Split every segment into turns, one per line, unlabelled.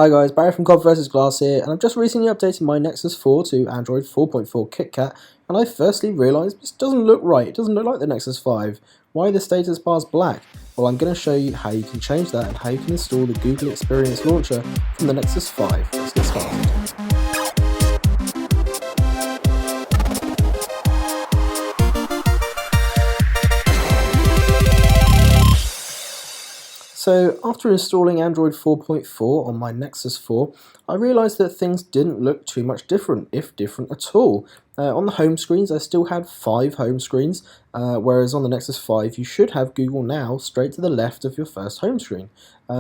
Hi guys, Barry from Cod vs Glass here, and I've just recently updated my Nexus 4 to Android 4.4 KitKat, and I firstly realised this doesn't look right. It doesn't look like the Nexus 5. Why are the status bars black? Well, I'm going to show you how you can change that and how you can install the Google Experience Launcher from the Nexus 5. Let's get started. So after installing Android 4.4 on my Nexus 4, I realised that things didn't look too much different, if different at all. On the home screens I still had 5 home screens, whereas on the Nexus 5 you should have Google Now straight to the left of your first home screen.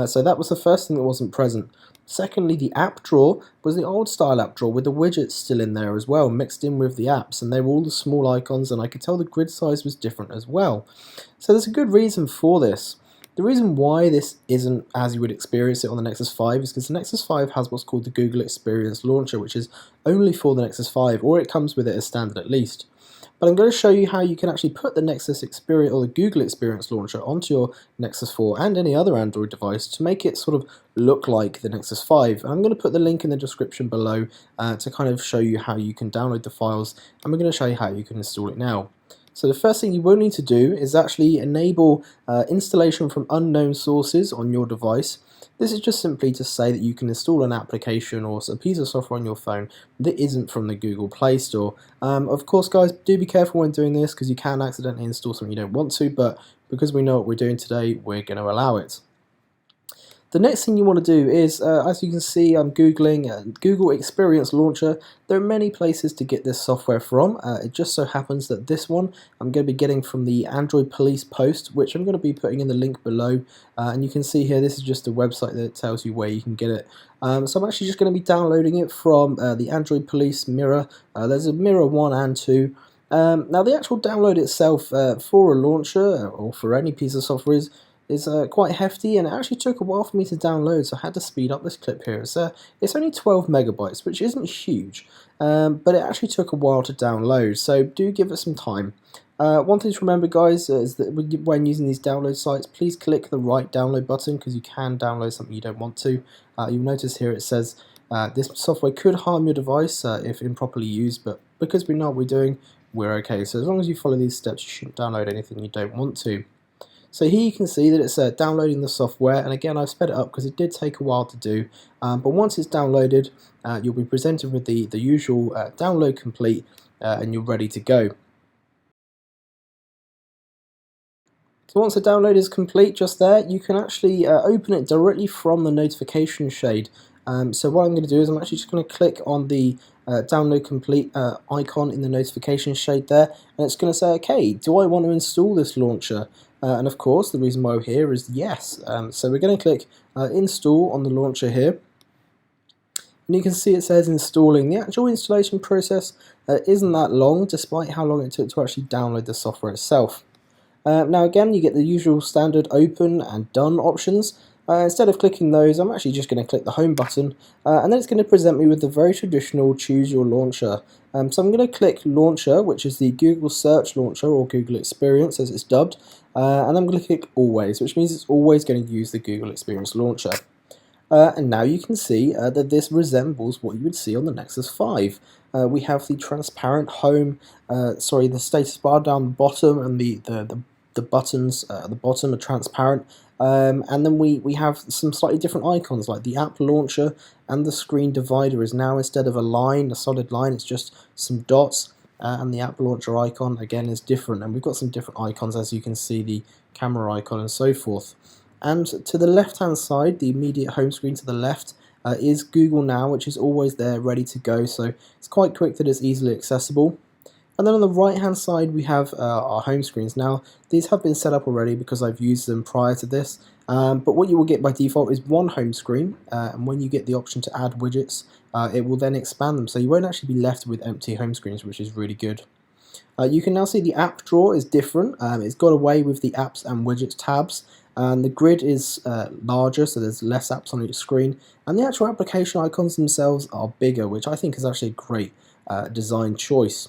So that was the first thing that wasn't present. Secondly, the app drawer was the old style app drawer with the widgets still in there as well, mixed in with the apps, and they were all the small icons, and I could tell the grid size was different as well. So there's a good reason for this. The reason why this isn't as you would experience it on the Nexus 5 is because the Nexus 5 has what's called the Google Experience Launcher, which is only for the Nexus 5, or it comes with it as standard at least. But I'm going to show you how you can actually put the Nexus Experience or the Google Experience Launcher onto your Nexus 4 and any other Android device to make it sort of look like the Nexus 5. And I'm going to put the link in the description below to kind of show you how you can download the files, and we're going to show you how you can install it now. So the first thing you will need to do is actually enable installation from unknown sources on your device. This is just simply to say that you can install an application or a piece of software on your phone that isn't from the Google Play Store. Of course, guys, do be careful when doing this because you can accidentally install something you don't want to, but because we know what we're doing today, we're going to allow it. The next thing you want to do is, as you can see, I'm Googling Google Experience Launcher. There are many places to get this software from. It just so happens that this one I'm going to be getting from the Android Police post, which I'm going to be putting in the link below. And you can see here, this is just a website that tells you where you can get it. So I'm actually just going to be downloading it from the Android Police Mirror. There's a Mirror 1 and 2. Now the actual download itself for a launcher or for any piece of software is quite hefty, and it actually took a while for me to download, so I had to speed up this clip here. It's only 12 megabytes, which isn't huge, but it actually took a while to download, so do give it some time. One thing to remember, guys, is that when using these download sites, please click the right download button because you can download something you don't want to. You'll notice here it says this software could harm your device if improperly used, but because we know what we're doing, we're okay. So as long as you follow these steps, you shouldn't download anything you don't want to. So here you can see that it's downloading the software, and again I've sped it up because it did take a while to do, but once it's downloaded you'll be presented with the usual download complete and you're ready to go. So once the download is complete just there, you can actually open it directly from the notification shade. So what I'm going to do is I'm actually just going to click on the download complete icon in the notification shade there, and it's going to say, okay, do I want to install this launcher? And of course the reason why we're here is yes. So we're going to click install on the launcher here, and you can see it says installing. The actual installation process isn't that long, despite how long it took to actually download the software itself. Now again, you get the usual standard open and done options. Instead of clicking those, I'm actually just going to click the home button, and then it's going to present me with the very traditional choose your launcher. So I'm going to click launcher, which is the Google search launcher or Google Experience as it's dubbed, and I'm going to click always, which means it's always going to use the Google Experience launcher. And now you can see that this resembles what you would see on the Nexus 5. We have the transparent home, the status bar down the bottom, and the buttons at the bottom are transparent. And then we have some slightly different icons, like the app launcher and the screen divider is now, instead of a solid line, it's just some dots. And the app launcher icon again is different, and we've got some different icons, as you can see, the camera icon and so forth. And to the left hand side, the immediate home screen to the left, is Google Now, which is always there ready to go, so it's quite quick that it's easily accessible. And then on the right hand side we have our home screens. Now these have been set up already because I've used them prior to this, but what you will get by default is one home screen, and when you get the option to add widgets, it will then expand them, so you won't actually be left with empty home screens, which is really good. You can now see the app drawer is different. It's got away with the apps and widgets tabs, and the grid is larger, so there's less apps on each screen, and the actual application icons themselves are bigger, which I think is actually a great design choice.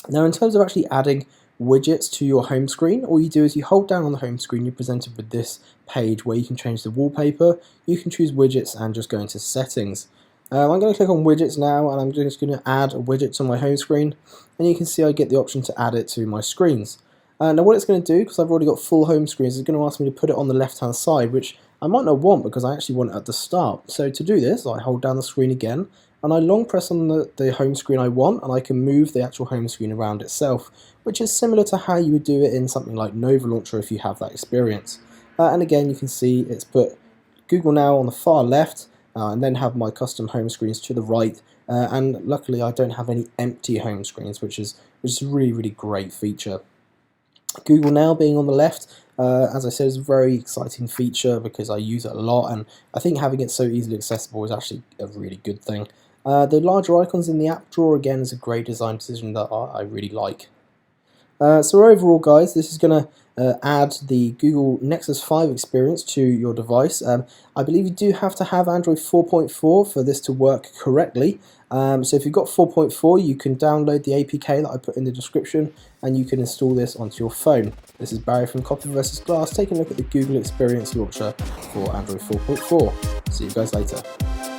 Now in terms of actually adding widgets to your home screen, all you do is you hold down on the home screen, you're presented with this page where you can change the wallpaper, you can choose widgets and just go into settings. I'm going to click on widgets now, and I'm just going to add a widget to my home screen, and you can see I get the option to add it to my screens. Now what it's going to do, because I've already got full home screens, it's going to ask me to put it on the left hand side, which I might not want because I actually want it at the start. So to do this, I hold down the screen again, and I long press on the home screen I want, and I can move the actual home screen around itself, which is similar to how you would do it in something like Nova Launcher if you have that experience. And again, you can see it's put Google Now on the far left, and then have my custom home screens to the right, and luckily I don't have any empty home screens, which is a really great feature. Google Now being on the left, as I said, is a very exciting feature because I use it a lot, and I think having it so easily accessible is actually a really good thing. The larger icons in the app drawer again is a great design decision that I really like. So overall, guys, this is going to add the Google Nexus 5 experience to your device. I believe you do have to have Android 4.4 for this to work correctly. So if you've got 4.4, you can download the APK that I put in the description, and you can install this onto your phone. This is Barry from Copper vs Glass, taking a look at the Google Experience Launcher for Android 4.4. See you guys later.